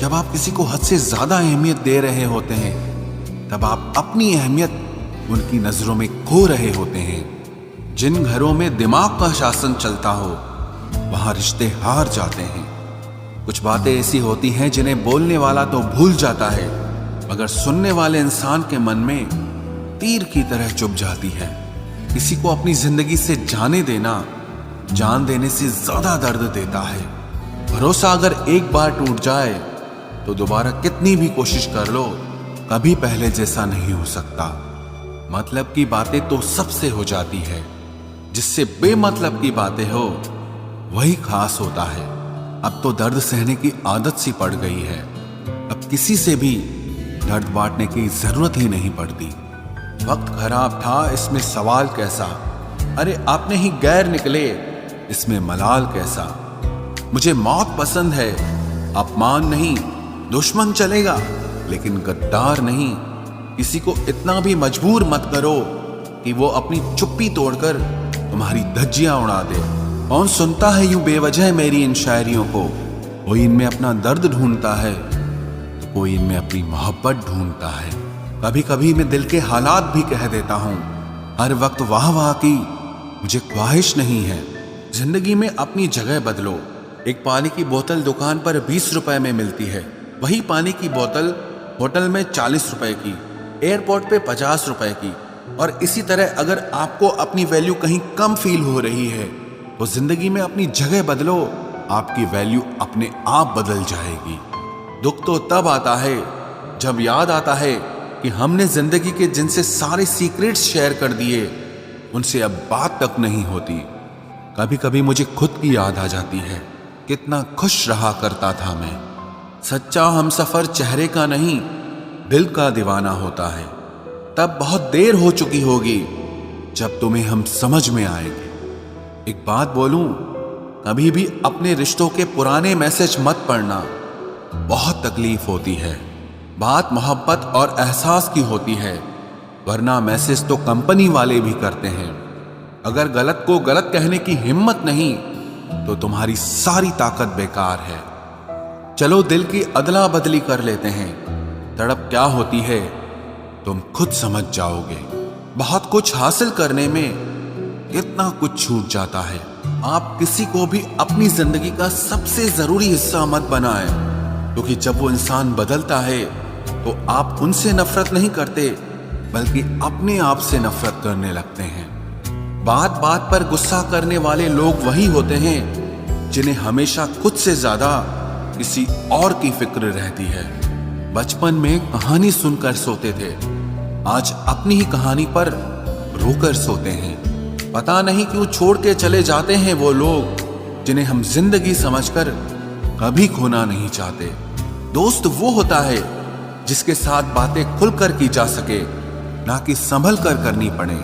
जब आप किसी को हद से ज्यादा अहमियत दे रहे होते हैं, तब आप अपनी अहमियत उनकी नजरों में खो रहे होते हैं। जिन घरों में दिमाग का शासन चलता हो, वहां रिश्ते हार जाते हैं। कुछ बातें ऐसी होती हैं जिन्हें बोलने वाला तो भूल जाता है, मगर सुनने वाले इंसान के मन में तीर की तरह चुभ जाती है। किसी को अपनी जिंदगी से जाने देना जान देने से ज्यादा दर्द देता है। भरोसा अगर एक बार टूट जाए तो दोबारा कितनी भी कोशिश कर लो, कभी पहले जैसा नहीं हो सकता। मतलब की बातें तो सबसे हो जाती है, जिससे बेमतलब की बातें हो वही खास होता है। अब तो दर्द सहने की आदत सी पड़ गई है। अब किसी से भी दर्द बांटने की जरूरत ही नहीं पड़ती। वक्त खराब था, इसमें सवाल कैसा। अरे आपने ही गैर निकले, इसमें मलाल कैसा। मुझे मौत पसंद है, अपमान नहीं, दुश्मन चलेगा लेकिन गद्दार नहीं। किसी को इतना भी मजबूर मत करो कि वो अपनी चुप्पी तोड़कर तुम्हारी धज्जियां उड़ा दे। कौन सुनता है यूं बेवजह मेरी इन शायरियों को। कोई इनमें अपना दर्द ढूंढता है तो कोई इनमें अपनी मोहब्बत ढूंढता है। कभी कभी मैं दिल के हालात भी कह देता हूं। हर वक्त वाह वाह की मुझे ख्वाहिश नहीं है। जिंदगी में अपनी जगह बदलो। एक पानी की बोतल दुकान पर 20 रुपए में मिलती है, वही पानी की बोतल होटल में 40 रुपए की, एयरपोर्ट पे 50 रुपए की। और इसी तरह अगर आपको अपनी वैल्यू कहीं कम फील हो रही है तो जिंदगी में अपनी जगह बदलो, आपकी वैल्यू अपने आप बदल जाएगी। दुख तो तब आता है जब याद आता है कि हमने जिंदगी के जिनसे सारे सीक्रेट्स शेयर कर दिए, उनसे अब बात तक नहीं होती। कभी कभी मुझे खुद की याद आ जाती है, कितना खुश रहा करता था मैं। सच्चा हमसफर चेहरे का नहीं, दिल का दीवाना होता है। तब बहुत देर हो चुकी होगी जब तुम्हें हम समझ में आएंगे। एक बात बोलूं, कभी भी अपने रिश्तों के पुराने मैसेज मत पढ़ना, बहुत तकलीफ होती है। बात मोहब्बत और एहसास की होती है, वरना मैसेज तो कंपनी वाले भी करते हैं। अगर गलत को गलत कहने की हिम्मत नहीं तो तुम्हारी सारी ताकत बेकार है। चलो दिल की अदला बदली कर लेते हैं। तड़प क्या होती है तुम खुद समझ जाओगे। बहुत कुछ हासिल करने में कितना कुछ छूट जाता है। आप किसी को भी अपनी जिंदगी का सबसे जरूरी हिस्सा मत बनाएं, क्योंकि जब वो इंसान बदलता है तो आप उनसे नफरत नहीं करते, बल्कि अपने आप से नफरत करने लगते हैं। बात बात पर गुस्सा करने वाले लोग वही होते हैं जिन्हें हमेशा खुद से ज्यादा किसी और की फिक्र रहती है। बचपन में कहानी सुनकर सोते थे, आज अपनी ही कहानी पर रोकर सोते हैं। पता नहीं क्यों छोड़ के चले जाते हैं वो लोग जिन्हें हम जिंदगी समझकर कभी खोना नहीं चाहते। दोस्त वो होता है जिसके साथ बातें खुलकर की जा सके, ना कि संभल कर करनी पड़े।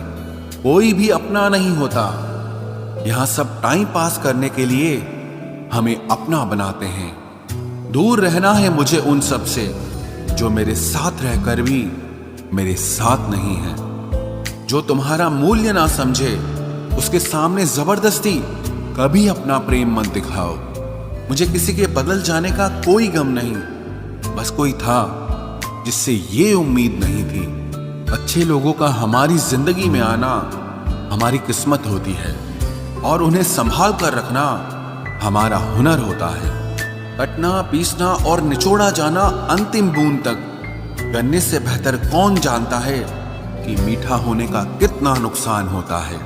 कोई भी अपना नहीं होता, यहां सब टाइम पास करने के लिए हमें अपना बनाते हैं। दूर रहना है मुझे उन सब से जो मेरे साथ रहकर भी मेरे साथ नहीं है। जो तुम्हारा मूल्य ना समझे, उसके सामने जबरदस्ती कभी अपना प्रेम मत दिखाओ। मुझे किसी के बदल जाने का कोई गम नहीं, बस कोई था जिससे ये उम्मीद नहीं थी। अच्छे लोगों का हमारी जिंदगी में आना हमारी किस्मत होती है, और उन्हें संभाल कर रखना हमारा हुनर होता है। कटना, पीसना और निचोड़ा जाना अंतिम बूंद तक करने से बेहतर कौन जानता है कि मीठा होने का कितना नुकसान होता है।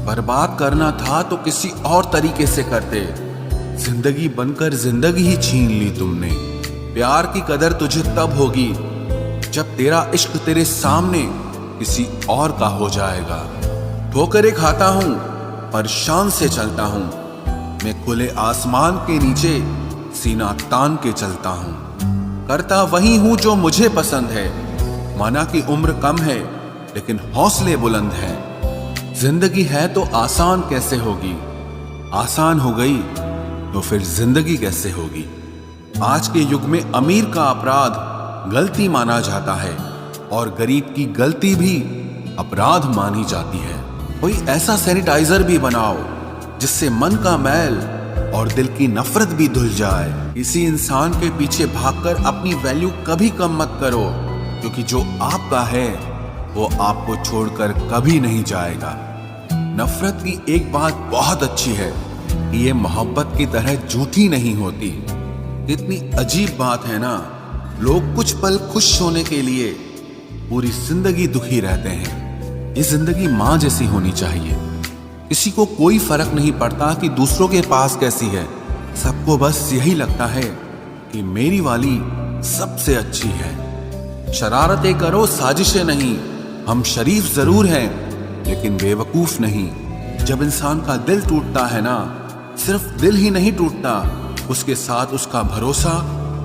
बर्बाद करना था तो किसी और तरीके से करते, जिंदगी बनकर जिंदगी ही छीन ली तुमने। प्यार की कदर तुझे तब होगी जब तेरा इश्क तेरे सामने किसी और का हो जाएगा। ठोकरें खाता हूं पर शान से चलता हूं, मैं खुले आसमान के नीचे सीना तान के चलता हूं। करता वही हूं जो मुझे पसंद है, माना कि उम्र कम है लेकिन हौसले बुलंद हैं। जिंदगी है तो आसान कैसे होगी, आसान हो गई तो फिर जिंदगी कैसे होगी। आज के युग में अमीर का अपराध गलती माना जाता है और गरीब की गलती भी अपराध मानी जाती है। कोई ऐसा सैनिटाइजर भी बनाओ जिससे मन का मैल और दिल की नफरत भी धुल जाए। किसी इंसान के पीछे भागकर अपनी वैल्यू कभी कम मत करो, क्योंकि जो आपका है वो आपको छोड़कर कभी नहीं जाएगा। नफरत की एक बात बहुत अच्छी है कि ये मोहब्बत की तरह झूठी नहीं होती। कितनी अजीब बात है ना, लोग कुछ पल खुश होने के लिए पूरी जिंदगी दुखी रहते हैं। ये जिंदगी माँ जैसी होनी चाहिए। किसी को कोई फर्क नहीं पड़ता कि दूसरों के पास कैसी है, सबको बस यही लगता है कि मेरी वाली सबसे अच्छी है। शरारतें करो, साजिशें नहीं। हम शरीफ जरूर हैं लेकिन बेवकूफ नहीं। जब इंसान का दिल टूटता है ना, सिर्फ दिल ही नहीं टूटता, उसके साथ उसका भरोसा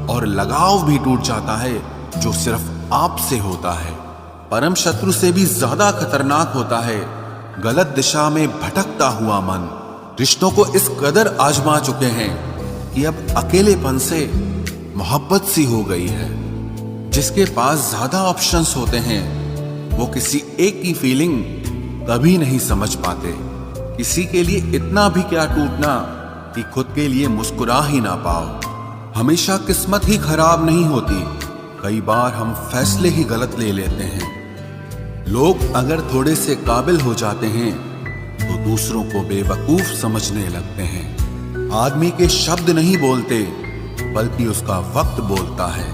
और लगाव भी टूट जाता है, जो सिर्फ आपसे होता है। परम शत्रु से भी ज्यादा खतरनाक होता है गलत दिशा में भटकता हुआ मन। रिश्तों को इस कदर आजमा चुके हैं कि अब अकेलेपन से मोहब्बत सी हो गई है। जिसके पास ज्यादा ऑप्शंस होते हैं वो किसी एक की फीलिंग कभी नहीं समझ पाते। किसी के लिए इतना भी क्या टूटना कि खुद के लिए मुस्कुरा ही ना पाओ। हमेशा किस्मत ही खराब नहीं होती, कई बार हम फैसले ही गलत ले लेते हैं। लोग अगर थोड़े से काबिल हो जाते हैं तो दूसरों को बेवकूफ समझने लगते हैं। आदमी के शब्द नहीं बोलते बल्कि उसका वक्त बोलता है।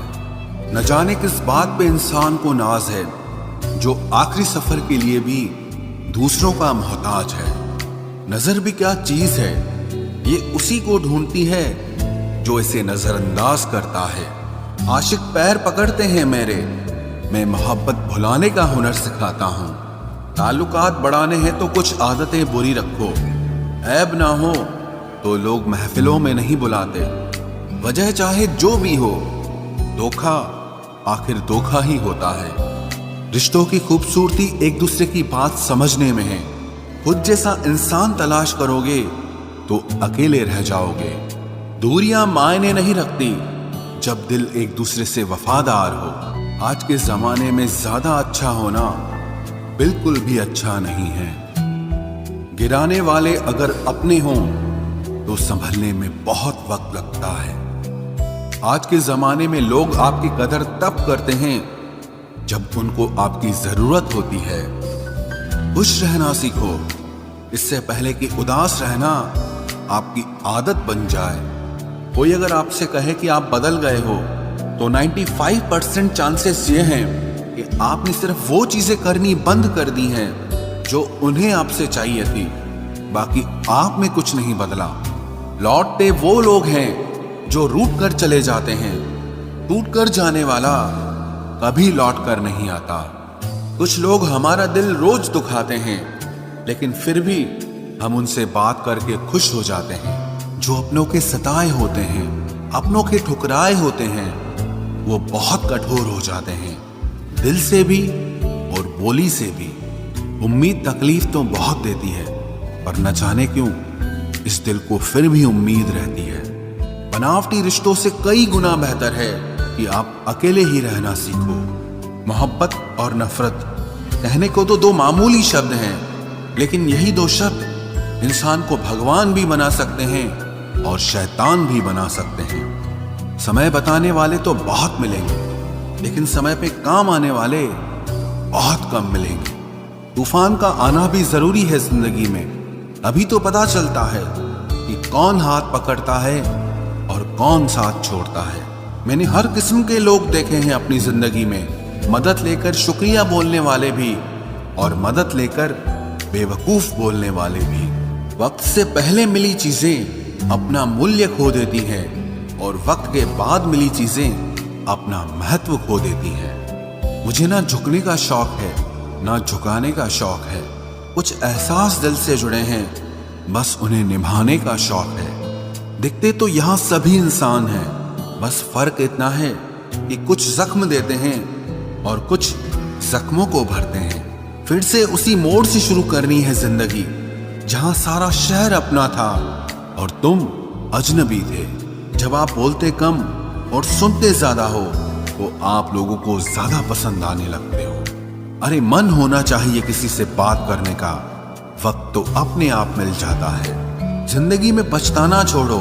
न जाने किस बात पे इंसान को नाज है, जो आखिरी सफर के लिए भी दूसरों का मोहताज है। नजर भी क्या चीज है, ये उसी को ढूंढती है जो इसे नजरअंदाज करता है। आशिक पैर पकड़ते हैं मेरे, मैं मोहब्बत भुलाने का हुनर सिखाता हूँ। ताल्लुकात बढ़ाने हैं तो कुछ आदतें बुरी रखो, ऐब ना हो तो लोग महफिलों में नहीं बुलाते। वजह चाहे जो भी हो, धोखा आखिर धोखा ही होता है। रिश्तों की खूबसूरती एक दूसरे की बात समझने में है। खुद जैसा इंसान तलाश करोगे तो अकेले रह जाओगे। दूरियां मायने नहीं रखती जब दिल एक दूसरे से वफादार हो। आज के जमाने में ज्यादा अच्छा होना बिल्कुल भी अच्छा नहीं है। गिराने वाले अगर अपने हों तो संभलने में बहुत वक्त लगता है। आज के जमाने में लोग आपकी कदर तब करते हैं जब उनको आपकी जरूरत होती है। खुश रहना सीखो, इससे पहले कि उदास रहना आपकी आदत बन जाए। कोई अगर आपसे कहे कि आप बदल गए हो तो 95% चांसेस ये हैं कि आपने सिर्फ वो चीजें करनी बंद कर दी हैं जो उन्हें आपसे चाहिए थी। बाकी आप में कुछ नहीं बदला। लौटते वो लोग हैं जो रूठ कर चले जाते हैं। टूट कर जाने वाला कभी लौट कर नहीं आता। कुछ लोग हमारा दिल रोज दुखाते हैं, लेकिन फिर भी हम उनसे बात करके खुश हो जाते हैं। जो अपनों के सताए होते हैं, अपनों के ठुकराए होते हैं, वो बहुत कठोर हो जाते हैं, दिल से भी और बोली से भी। उम्मीद तकलीफ तो बहुत देती है, पर न जाने क्यों इस दिल को फिर भी उम्मीद रहती है। बनावटी रिश्तों से कई गुना बेहतर है कि आप अकेले ही रहना सीखो। मोहब्बत और नफरत कहने को तो दो मामूली शब्द हैं, लेकिन यही दो शब्द इंसान को भगवान भी बना सकते हैं और शैतान भी बना सकते हैं। समय बताने वाले तो बहुत मिलेंगे, लेकिन समय पे काम आने वाले बहुत कम मिलेंगे। तूफान का आना भी जरूरी है जिंदगी में, अभी तो पता चलता है कि कौन हाथ पकड़ता है और कौन साथ छोड़ता है। मैंने हर किस्म के लोग देखे हैं अपनी जिंदगी में, मदद लेकर शुक्रिया बोलने वाले भी और मदद लेकर बेवकूफ बोलने वाले भी। वक्त से पहले मिली चीजें अपना मूल्य खो देती हैं और वक्त के बाद मिली चीजें अपना महत्व खो देती हैं। मुझे ना झुकने का शौक है ना झुकाने का शौक है। कुछ एहसास दिल से जुड़े हैं, बस उन्हें निभाने का शौक है। दिखते तो यहाँ सभी इंसान हैं, बस फर्क इतना है कि कुछ जख्म देते हैं और कुछ जख्मों को भरते हैं। फिर से उसी मोड़ से शुरू करनी है जिंदगी, जहां सारा शहर अपना था और तुम अजनबी थे। जब आप बोलते कम और सुनते ज्यादा हो तो आप लोगों को ज्यादा पसंद आने लगते हो। अरे मन होना चाहिए किसी से बात करने का, वक्त तो अपने आप मिल जाता है। जिंदगी में पछताना छोड़ो,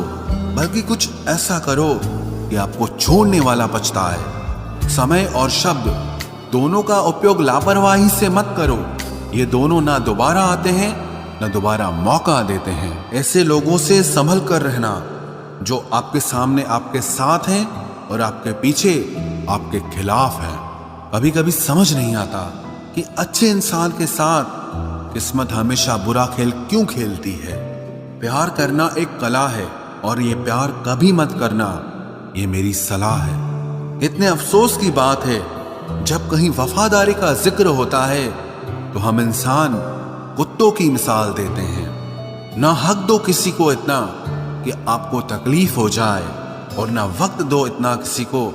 बल्कि कुछ ऐसा करो कि आपको छोड़ने वाला पछताए। समय और शब्द दोनों का उपयोग लापरवाही से मत करो। ये दोनों ना दोबारा आते हैं ना दोबारा मौका देते हैं। ऐसे लोगों से संभल कर रहना जो आपके सामने आपके साथ हैं और आपके पीछे आपके खिलाफ हैं। कभी कभी समझ नहीं आता कि अच्छे इंसान के साथ किस्मत हमेशा बुरा खेल क्यों खेलती है। प्यार करना एक कला है और ये प्यार कभी मत करना, ये मेरी सलाह है। इतने अफसोस की बात है जब कहीं वफादारी का जिक्र होता है तो हम इंसान कुत्तों की मिसाल देते हैं। ना हक दो किसी को इतना कि आपको तकलीफ हो जाए और ना वक्त दो इतना किसी को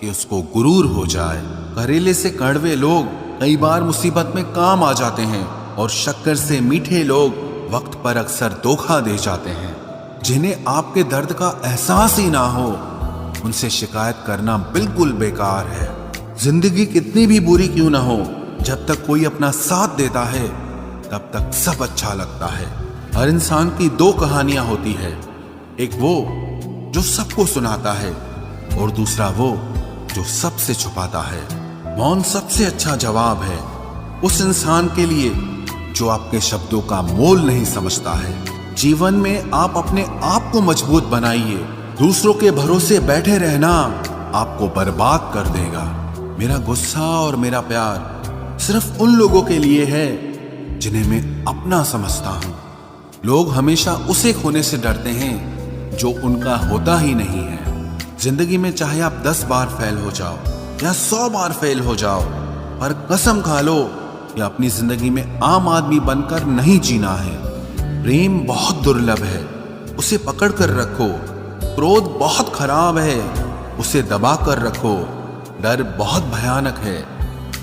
कि उसको गुरूर हो जाए। करेले से कड़वे लोग कई बार मुसीबत में काम आ जाते हैं और शक्कर से मीठे लोग वक्त पर अक्सर धोखा दे जाते हैं। जिन्हें आपके दर्द का एहसास ही ना हो उनसे शिकायत करना बिल्कुल बेकार है। जिंदगी कितनी भी बुरी क्यों ना हो, जब तक कोई अपना साथ देता है तब तक सब अच्छा लगता है। हर इंसान की दो कहानियां होती है, एक वो जो सबको सुनाता है और दूसरा वो जो सबसे छुपाता है। मौन सबसे अच्छा जवाब है उस इंसान के लिए जो आपके शब्दों का मोल नहीं समझता है। जीवन में आप अपने आप को मजबूत बनाइए। दूसरों के भरोसे बैठे रहना आपको बर्बाद कर देगा। मेरा गुस्सा और मेरा प्यार सिर्फ उन लोगों के लिए है जिन्हें मैं अपना समझता हूं। लोग हमेशा उसे खोने से डरते हैं जो उनका होता ही नहीं है। जिंदगी में चाहे आप 10 बार फेल हो जाओ या 100 बार फेल हो जाओ, पर कसम खा लो कि अपनी जिंदगी में आम आदमी बनकर नहीं जीना है। प्रेम बहुत दुर्लभ है, उसे पकड़ कर रखो। क्रोध बहुत खराब है, उसे दबा कर रखो। डर बहुत भयानक है,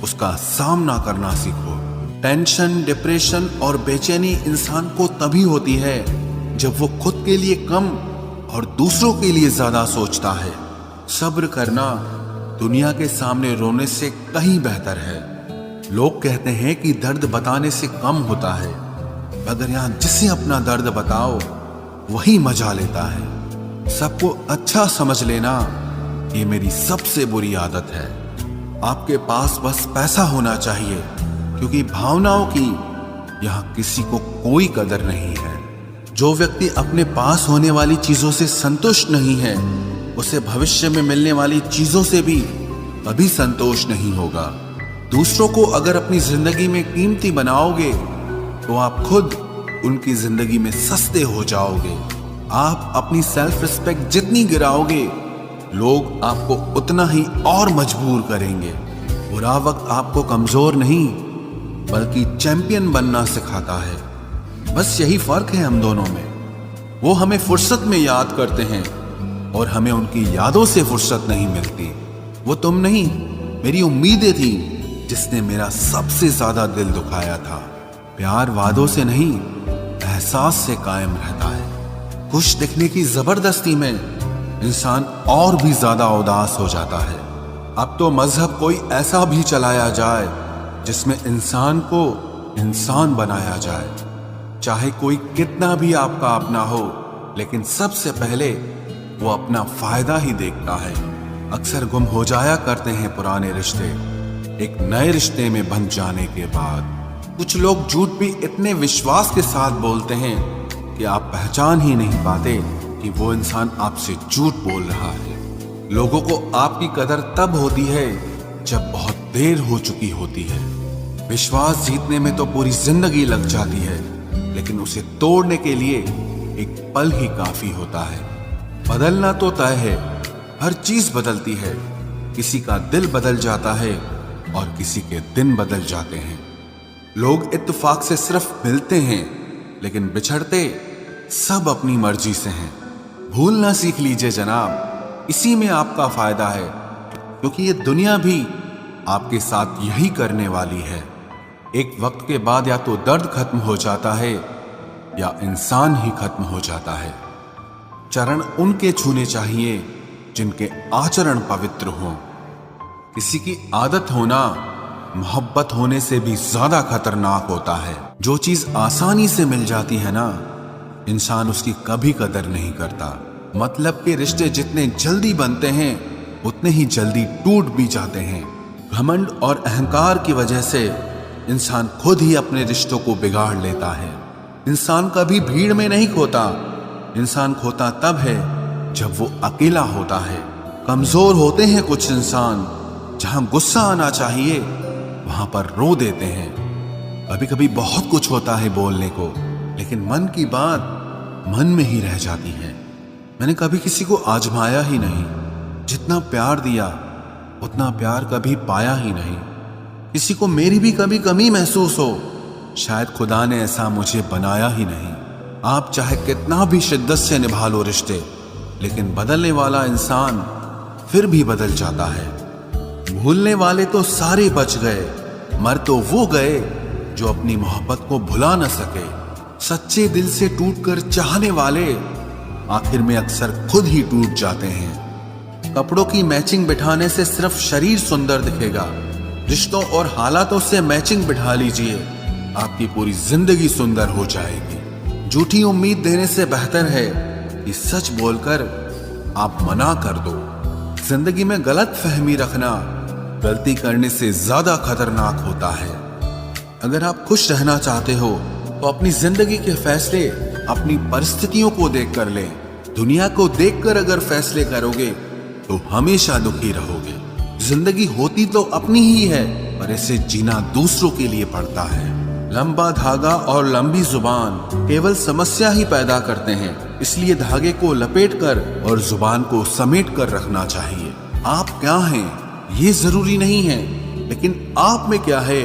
उसका सामना करना सीखो। टेंशन, डिप्रेशन और बेचैनी इंसान को तभी होती है जब वो खुद के लिए कम और दूसरों के लिए ज्यादा सोचता है। सब्र करना दुनिया के सामने रोने से कहीं बेहतर है। लोग कहते हैं कि दर्द बताने से कम होता है, मगर यहां जिसे अपना दर्द बताओ वही मजा लेता है। सबको अच्छा समझ लेना ये मेरी सबसे बुरी आदत है। आपके पास बस पैसा होना चाहिए, क्योंकि भावनाओं की यहां किसी को कोई कदर नहीं है। जो व्यक्ति अपने पास होने वाली चीजों से संतुष्ट नहीं है, उसे भविष्य में मिलने वाली चीजों से भी कभी संतोष नहीं होगा। दूसरों को अगर अपनी जिंदगी में कीमती बनाओगे तो आप खुद उनकी जिंदगी में सस्ते हो जाओगे। आप अपनी सेल्फ रिस्पेक्ट जितनी गिराओगे, लोग आपको उतना ही और मजबूर करेंगे। बुरा वक्त आपको कमजोर नहीं बल्कि चैंपियन बनना सिखाता है। बस यही फर्क है हम दोनों में। वो हमें फुर्सत में याद करते हैं और हमें उनकी यादों से फुर्सत नहीं मिलती। वो तुम नहीं, मेरी उम्मीदें थी जिसने मेरा सबसे ज्यादा दिल दुखाया था। प्यार वादों से नहीं, एहसास से कायम रहता है। खुश दिखने की जबरदस्ती में इंसान और भी ज्यादा उदास हो जाता है। अब तो मजहब कोई ऐसा भी चलाया जाए जिसमें इंसान को इंसान बनाया जाए। चाहे कोई कितना भी आपका अपना हो, लेकिन सबसे पहले वो अपना फायदा ही देखता है। अक्सर गुम हो जाया करते हैं पुराने रिश्ते एक नए रिश्ते में बन जाने के बाद। कुछ लोग झूठ भी इतने विश्वास के साथ बोलते हैं कि आप पहचान ही नहीं पाते कि वो इंसान आपसे झूठ बोल रहा है। लोगों को आपकी कदर तब होती है जब बहुत देर हो चुकी होती है। विश्वास जीतने में तो पूरी जिंदगी लग जाती है, लेकिन उसे तोड़ने के लिए एक पल ही काफी होता है। बदलना तो तय है, हर चीज बदलती है। किसी का दिल बदल जाता है और किसी के दिन बदल जाते हैं। लोग इत्तेफाक से सिर्फ मिलते हैं, लेकिन बिछड़ते सब अपनी मर्जी से हैं। भूलना सीख लीजिए जनाब, इसी में आपका फायदा है, क्योंकि ये दुनिया भी आपके साथ यही करने वाली है। एक वक्त के बाद या तो दर्द खत्म हो जाता है या इंसान ही खत्म हो जाता है। चरण उनके छूने चाहिए जिनके आचरण पवित्र हों। किसी की आदत होना मोहब्बत होने से भी ज्यादा खतरनाक होता है। जो चीज आसानी से मिल जाती है ना, इंसान उसकी कभी कदर नहीं करता। मतलब के रिश्ते जितने जल्दी बनते हैं उतने ही जल्दी टूट भी जाते हैं। घमंड और अहंकार की वजह से इंसान खुद ही अपने रिश्तों को बिगाड़ लेता है। इंसान कभी भीड़ में नहीं खोता, इंसान खोता तब है जब वो अकेला होता है। कमजोर होते हैं कुछ इंसान, जहां गुस्सा आना चाहिए वहां पर रो देते हैं। कभी कभी बहुत कुछ होता है बोलने को, लेकिन मन की बात मन में ही रह जाती है। मैंने कभी किसी को आजमाया ही नहीं, जितना प्यार दिया उतना प्यार कभी पाया ही नहीं। किसी को मेरी भी कभी कमी महसूस हो, शायद खुदा ने ऐसा मुझे बनाया ही नहीं। आप चाहे कितना भी शिद्दत से निभा लो रिश्ते, लेकिन बदलने वाला इंसान फिर भी बदल जाता है। भूलने वाले तो सारे बच गए, मर तो वो गए जो अपनी मोहब्बत को भुला न सके। सच्चे दिल से टूटकर चाहने वाले आखिर में अक्सर खुद ही टूट जाते हैं। कपड़ों की मैचिंग बिठाने से सिर्फ शरीर सुंदर दिखेगा, रिश्तों और हालातों से मैचिंग बिठा लीजिए, आपकी पूरी जिंदगी सुंदर हो जाएगी। झूठी उम्मीद देने से बेहतर है कि सच बोलकर आप मना कर दो। जिंदगी में गलत फहमी रखना गलती करने से ज्यादा खतरनाक होता है। अगर आप खुश रहना चाहते हो तो अपनी जिंदगी के फैसले अपनी परिस्थितियों को देखकर लें। दुनिया को देखकर अगर फैसले करोगे तो हमेशा दुखी रहोगे। जिंदगी होती तो अपनी ही है, पर इसे जीना दूसरों के लिए पड़ता है। लंबा धागा और लंबी जुबान केवल समस्या ही पैदा करते हैं, इसलिए धागे को लपेटकर और जुबान को समेट कर रखना चाहिए। आप क्या हैं ये जरूरी नहीं है, लेकिन आप में क्या है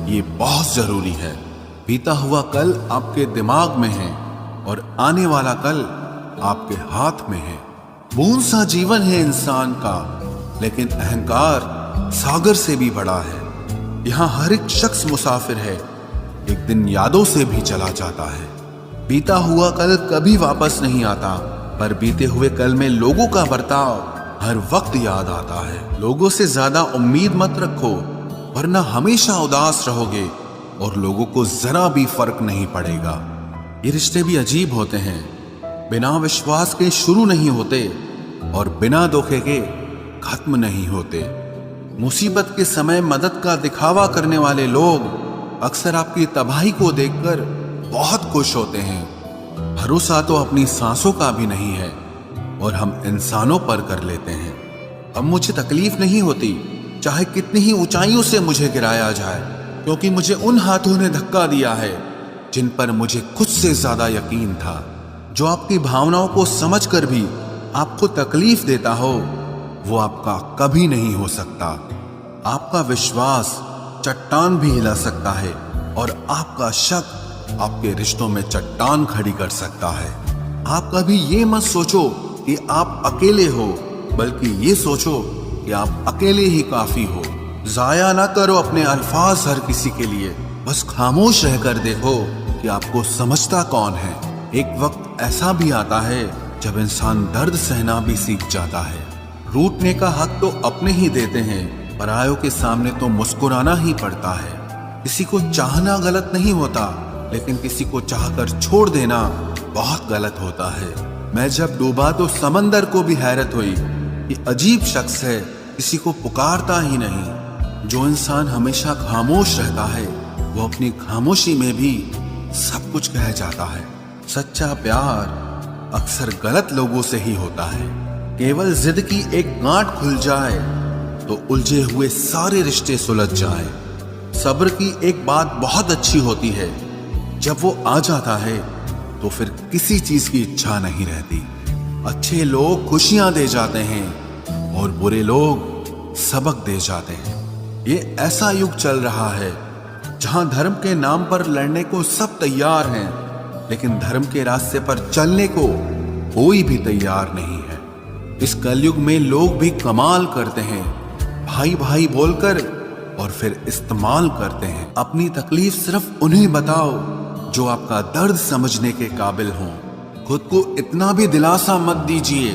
ये बहुत जरूरी है। बीता हुआ कल आपके दिमाग में है और आने वाला कल आपके हाथ में है। बूंद सा जीवन है इंसान का, लेकिन अहंकार सागर से भी बड़ा है। यहाँ हर एक शख्स मुसाफिर है, एक दिन यादों से भी चला जाता है। बीता हुआ कल कभी वापस नहीं आता, पर बीते हुए कल में लोगों का बर्ताव हर वक्त याद आता है। लोगों से ज्यादा उम्मीद मत रखो, वरना हमेशा उदास रहोगे और लोगों को जरा भी फर्क नहीं पड़ेगा। ये रिश्ते भी अजीब होते हैं, बिना विश्वास के शुरू नहीं होते और बिना धोखे के खत्म नहीं होते। मुसीबत के समय मदद का दिखावा करने वाले लोग अक्सर आपकी तबाही को देखकर बहुत खुश होते हैं। भरोसा तो अपनी सांसों का भी नहीं है और हम इंसानों पर कर लेते हैं। अब मुझे तकलीफ नहीं होती, चाहे कितनी ही ऊंचाइयों से मुझे गिराया जाए, क्योंकि मुझे उन हाथों ने धक्का दिया है जिन पर मुझे खुद से ज्यादा यकीन था। जो आपकी भावनाओं को समझकर भी आपको तकलीफ देता हो, वो आपका कभी नहीं हो सकता। आपका विश्वास चट्टान भी हिला सकता है और आपका शक आपके रिश्तों में चट्टान खड़ी कर सकता है। आप कभी ये मत सोचो कि आप अकेले हो, बल्कि ये सोचो कि आप अकेले ही काफी हो। जाया ना करो अपने अल्फाज हर किसी के लिए, बस खामोश रहकर देखो कि आपको समझता कौन है। एक वक्त ऐसा भी आता है जब इंसान दर्द सहना भी सीख जाता है। रूठने का हक तो अपने ही देते हैं, परायों के सामने तो मुस्कुराना ही पड़ता है। किसी को चाहना गलत नहीं होता, लेकिन किसी को चाहकर छोड़ देना बहुत गलत होता है। मैं जब डूबा तो समंदर को भी हैरत हुई कि अजीब शख्स है, किसी को पुकारता ही नहीं। जो इंसान हमेशा खामोश रहता है, वो अपनी खामोशी में भी सब कुछ कह जाता है। सच्चा प्यार अक्सर गलत लोगों से ही होता है। केवल जिद की एक गांठ खुल जाए तो उलझे हुए सारे रिश्ते सुलझ जाएं। सब्र की एक बात बहुत अच्छी होती है, जब वो आ जाता है तो फिर किसी चीज की इच्छा नहीं रहती। अच्छे लोग खुशियां दे जाते हैं और बुरे लोग सबक दे जाते हैं। ये ऐसा युग चल रहा है जहां धर्म के नाम पर लड़ने को सब तैयार हैं, लेकिन धर्म के रास्ते पर चलने को कोई भी तैयार नहीं है। इस कलयुग में लोग भी कमाल करते हैं, भाई भाई बोलकर और फिर इस्तेमाल करते हैं। अपनी तकलीफ सिर्फ उन्हें बताओ जो आपका दर्द समझने के काबिल हों। खुद को इतना भी दिलासा मत दीजिए,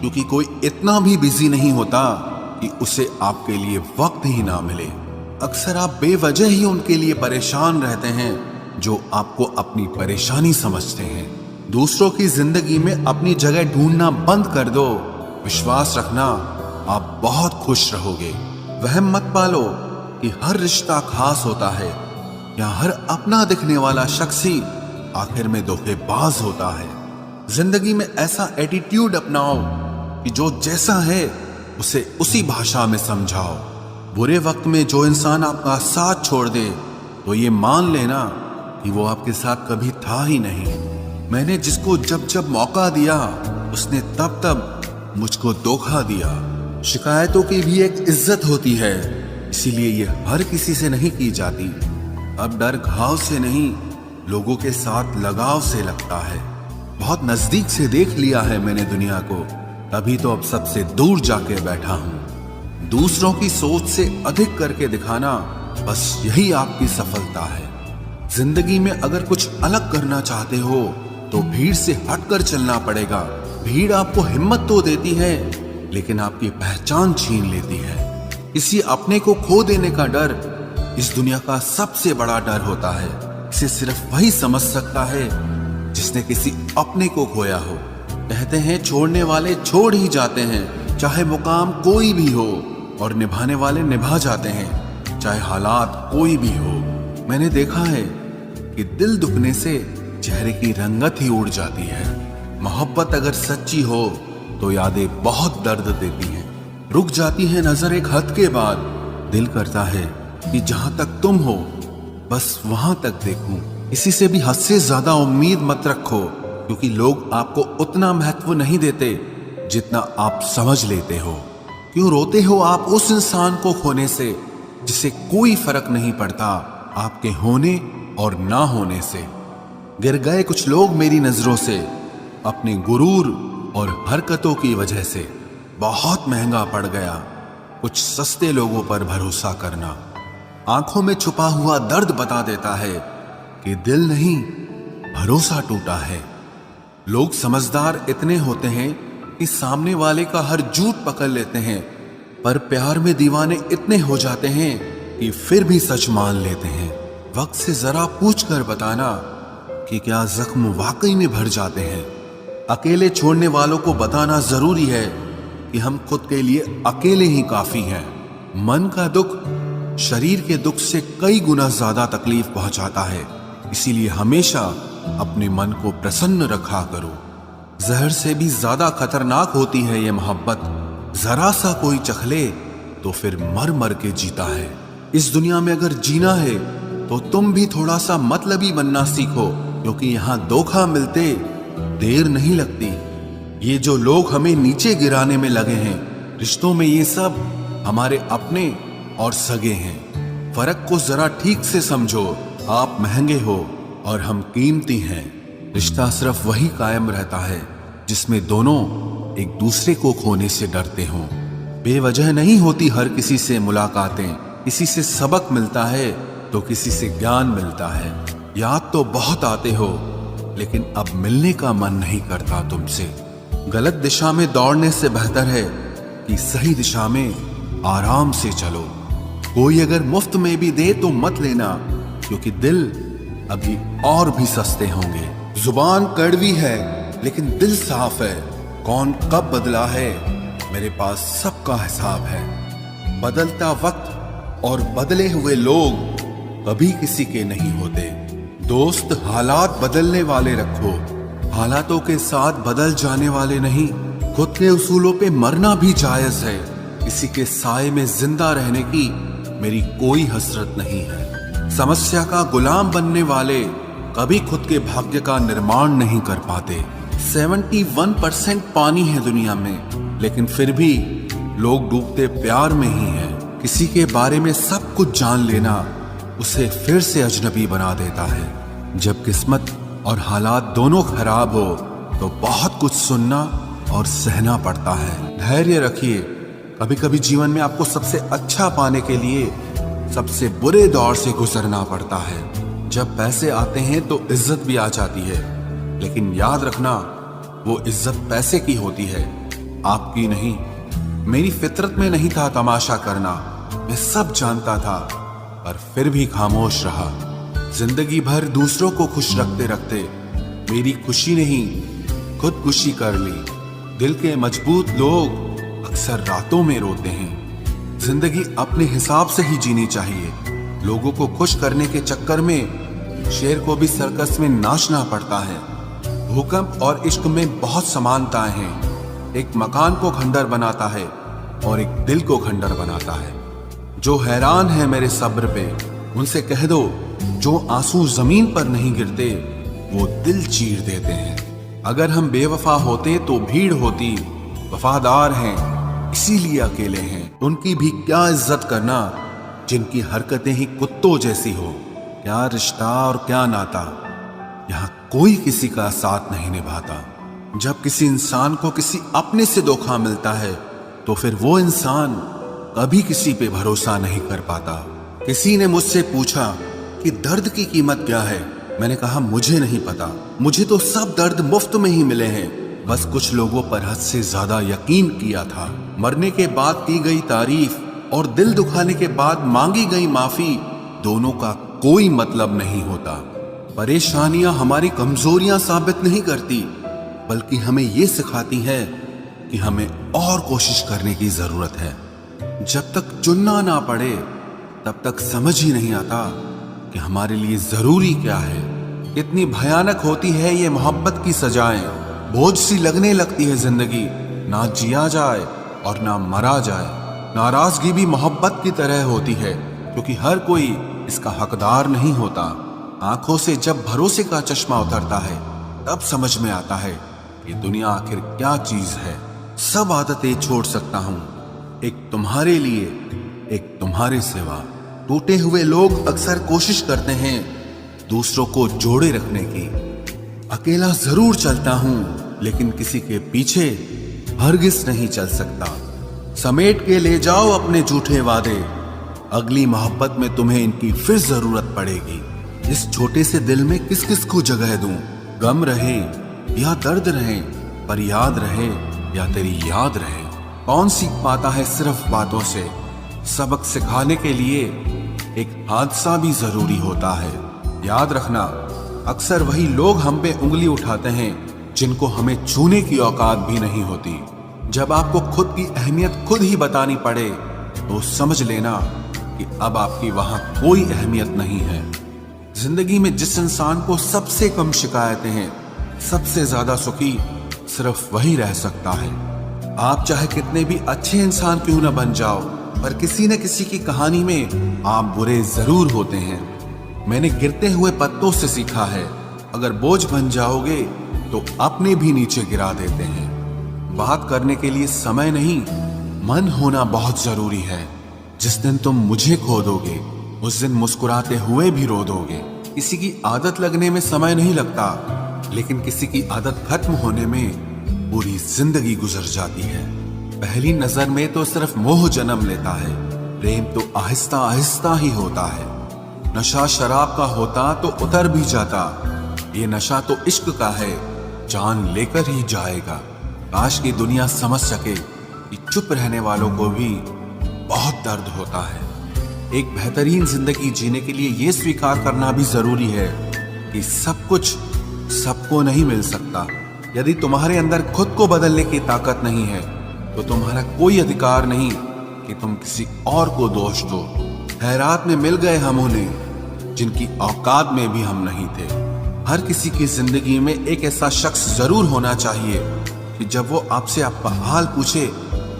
क्योंकि कोई इतना भी बिजी नहीं होता कि उसे आपके लिए वक्त ही ना मिले। अक्सर आप बेवजह ही उनके लिए परेशान रहते हैं जो आपको अपनी परेशानी समझते हैं। दूसरों की जिंदगी में अपनी जगह ढूंढना बंद कर दो। विश्वास रखना, आप बहुत खुश रहोगे। वहम मत पालो कि हर रिश्ता खास होता है या हर अपना दिखने वाला शख्स ही आखिर में धोखेबाज होता है। जिंदगी में ऐसा एटीट्यूड अपनाओ कि जो जैसा है उसे उसी भाषा में समझाओ। बुरे वक्त में जो इंसान आपका साथ छोड़ दे तो ये मान लेना कि वो आपके साथ कभी था ही नहीं। मैंने जिसको जब जब मौका दिया उसने तब तब मुझको धोखा दिया। शिकायतों की भी एक इज्जत होती है, इसीलिए ये हर किसी से नहीं की जाती। अब डर घाव से नहीं, लोगों के साथ लगाव से लगता है। बहुत नजदीक से देख लिया है मैंने दुनिया को, तभी तो अब सबसे दूर जाके बैठा हूं। दूसरों की सोच से अधिक करके दिखाना, बस यही आपकी सफलता है। जिंदगी में अगर कुछ अलग करना चाहते हो तो भीड़ से हटकर चलना पड़ेगा। भीड़ आपको हिम्मत तो देती है, लेकिन आपकी पहचान छीन लेती है। किसी अपने को खो देने का डर इस दुनिया का सबसे बड़ा डर होता है। इसे सिर्फ वही समझ सकता है जिसने किसी अपने को खोया हो। कहते हैं छोड़ने वाले छोड़ ही जाते हैं, चाहे मुकाम कोई भी हो, और निभाने वाले निभा जाते हैं, चाहे हालात कोई भी हो। मैंने देखा है कि दिल दुखने से चेहरे की रंगत ही उड़ जाती है। मोहब्बत अगर सच्ची हो तो यादें बहुत दर्द देती हैं। रुक जाती है नजर एक हद के बाद। दिल करता है कि जहां तक तुम हो बस वहां तक देखूं। इसी से भी हद से ज्यादा उम्मीद मत रखो, क्योंकि लोग आपको उतना महत्व नहीं देते जितना आप समझ लेते हो। क्यों रोते हो आप उस इंसान को खोने से जिसे कोई फर्क नहीं पड़ता आपके होने और ना होने से। गिर गए कुछ लोग मेरी नजरों से अपने गुरूर और हरकतों की वजह से। बहुत महंगा पड़ गया कुछ सस्ते लोगों पर भरोसा करना। आंखों में छुपा हुआ दर्द बता देता है कि दिल नहीं, भरोसा टूटा है। लोग समझदार इतने होते हैं कि सामने वाले का हर झूठ पकड़ लेते हैं, पर प्यार में दीवाने इतने हो जाते हैं कि फिर भी सच मान लेते हैं। वक्त से जरा पूछ कर बताना कि क्या जख्म वाकई में भर जाते हैं। अकेले छोड़ने वालों को बताना जरूरी है कि हम खुद के लिए अकेले ही काफी हैं। मन का दुख शरीर के दुख से कई गुना ज्यादा तकलीफ पहुंचाता है, इसीलिए हमेशा अपने मन को प्रसन्न रखा करो। जहर से भी ज्यादा खतरनाक होती है ये मोहब्बत। जरा सा कोई चखले तो फिर मर मर के जीता है। इस दुनिया में अगर जीना है तो तुम भी थोड़ा सा मतलबी बनना सीखो, क्योंकि यहां धोखा मिलते देर नहीं लगती। ये जो लोग हमें नीचे गिराने में लगे हैं, रिश्तों में ये सब हमारे अपने और सगे हैं। फर्क को जरा ठीक से समझो। आप महंगे हो और हम कीमती हैं। रिश्ता सिर्फ वही कायम रहता है जिसमें दोनों एक दूसरे को खोने से डरते हों। बेवजह नहीं होती हर किसी से मुलाकातें। किसी से सबक मिलता है तो किसी से ज्ञान मिलता है। याद तो बहुत आते हो, लेकिन अब मिलने का मन नहीं करता तुमसे। गलत दिशा में दौड़ने से बेहतर है कि सही दिशा में आराम से चलो। कोई अगर मुफ्त में भी दे तो मत लेना, क्योंकि दिल अभी और भी सस्ते होंगे। जुबान कड़वी है लेकिन दिल साफ है। कौन कब बदला है मेरे पास सबका हिसाब है। बदलता वक्त और बदले हुए लोग कभी किसी के नहीं होते। दोस्त हालात बदलने वाले रखो, हालातों के साथ बदल जाने वाले नहीं। खुद के उसूलों पे मरना भी जायज है। किसी के साए में जिंदा रहने की मेरी कोई हसरत नहीं है। समस्या का गुलाम बनने वाले कभी खुद के भाग्य का निर्माण नहीं कर पाते। 71% पानी है दुनिया में, लेकिन फिर भी लोग डूबते प्यार में ही हैं। किसी के बारे में सब कुछ जान लेना उसे फिर से अजनबी बना देता है। जब किस्मत और हालात दोनों खराब हो तो बहुत कुछ सुनना और सहना पड़ता है। धैर्य रखिए। कभी कभी जीवन में आपको सबसे अच्छा पाने के लिए सबसे बुरे दौर से गुजरना पड़ता है। जब पैसे आते हैं तो इज्जत भी आ जाती है, लेकिन याद रखना वो इज्जत पैसे की होती है, आपकी नहीं। मेरी फितरत में नहीं था तमाशा करना, मैं सब जानता था, पर फिर भी खामोश रहा। जिंदगी भर दूसरों को खुश रखते रखते मेरी खुशी नहीं खुदकुशी कर ली। दिल के मजबूत लोग अक्सर रातों में रोते हैं। जिंदगी अपने हिसाब से ही जीनी चाहिए। लोगों को खुश करने के चक्कर में शेर को भी सर्कस में नाचना पड़ता है। भूकंप और इश्क में बहुत समानताएं हैं। एक मकान को खंडर बनाता है और एक दिल को खंडर बनाता है। जो हैरान है मेरे सब्र पे, उनसे कह दो जो आंसू जमीन पर नहीं गिरते वो दिल चीर देते हैं। अगर हम बेवफा होते तो भीड़ होती, वफादार हैं इसीलिए अकेले हैं। उनकी भी क्या इज्जत करना जिनकी हरकतें ही कुत्तों जैसी हो। क्या रिश्ता और क्या नाता, यहाँ कोई किसी का साथ नहीं निभाता। जब किसी इंसान को किसी अपने से धोखा मिलता है तो फिर वो इंसान कभी किसी पे भरोसा नहीं कर पाता। किसी ने मुझसे पूछा कि दर्द की कीमत क्या है। मैंने कहा मुझे नहीं पता, मुझे तो सब दर्द मुफ्त में ही मिले हैं। बस कुछ लोगों पर हद से ज्यादा यकीन किया था। मरने के बाद की गई तारीफ और दिल दुखाने के बाद मांगी गई माफी, दोनों का कोई मतलब नहीं होता। परेशानियां हमारी कमजोरियां साबित नहीं करती, बल्कि हमें ये सिखाती है कि हमें और कोशिश करने की जरूरत है। जब तक चुनना ना पड़े तब तक समझ ही नहीं आता कि हमारे लिए जरूरी क्या है। कितनी भयानक होती है ये मोहब्बत की सजाएं। बोझ सी लगने लगती है जिंदगी, ना जिया जाए और ना मरा जाए। नाराजगी भी मोहब्बत की तरह होती है, क्योंकि हर कोई इसका हकदार नहीं होता। आंखों से जब भरोसे का चश्मा उतरता है तब समझ में आता है कि दुनिया आखिर क्या चीज है। सब आदतें छोड़ सकता हूँ, एक तुम्हारे लिए, एक तुम्हारे सिवा। टूटे हुए लोग अक्सर कोशिश करते हैं दूसरों को जोड़े रखने की। अकेला जरूर चलता हूँ, लेकिन किसी के पीछे हरगिज नहीं चल सकता। समेट के ले जाओ अपने झूठे वादे, अगली मोहब्बत में तुम्हें इनकी फिर जरूरत पड़ेगी। इस छोटे से दिल में किस किस को जगह दूं? गम रहे या दर्द रहे, पर याद रहे या तेरी याद रहे। कौन सीख पाता है सिर्फ बातों से? सबक सिखाने के लिए एक हादसा भी जरूरी होता है। याद रखना, अक्सर वही लोग हम पे उंगली उठाते हैं जिनको हमें छूने की औकात भी नहीं होती। जब आपको खुद की अहमियत खुद ही बतानी पड़े तो समझ लेना कि अब आपकी वहां कोई अहमियत नहीं है। जिंदगी में जिस इंसान को सबसे कम शिकायतें हैं, सबसे ज्यादा सुखी सिर्फ वही रह सकता है। आप चाहे कितने भी अच्छे इंसान क्यों न बन जाओ, पर किसी न किसी की कहानी में आप बुरे जरूर होते हैं। मैंने गिरते हुए पत्तों से सीखा है, अगर बोझ बन जाओगे तो अपने भी नीचे गिरा देते हैं। बात करने के लिए समय नहीं, मन होना बहुत जरूरी है। जिस दिन तुम मुझे खो दोगे उस दिन मुस्कुराते हुए भी रो दोगे। किसी की आदत लगने में समय नहीं लगता, लेकिन किसी की आदत खत्म होने में पूरी जिंदगी गुजर जाती है। पहली नजर में तो सिर्फ मोह जन्म लेता है, प्रेम तो आहिस्ता आहिस्ता ही होता है। नशा शराब का होता तो उतर भी जाता, ये नशा तो इश्क का है, जान लेकर ही जाएगा। काश की दुनिया समझ सके कि चुप रहने वालों को भी बहुत दर्द होता है। एक बेहतरीन जिंदगी जीने के लिए ये स्वीकार करना भी जरूरी है कि सब कुछ सबको नहीं मिल सकता। यदि तुम्हारे अंदर खुद को बदलने की ताकत नहीं है तो तुम्हारा कोई अधिकार नहीं कि तुम किसी और को दोष दो। हैरात में मिल गए हम उन्हें जिनकी औकात में भी हम नहीं थे। हर किसी की जिंदगी में एक ऐसा शख्स जरूर होना चाहिए कि जब वो आपसे आपका हाल पूछे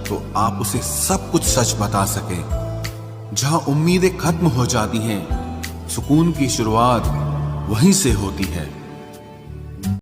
तो आप उसे सब कुछ सच बता सके। जहां उम्मीदें खत्म हो जाती हैं, सुकून की शुरुआत वहीं से होती है।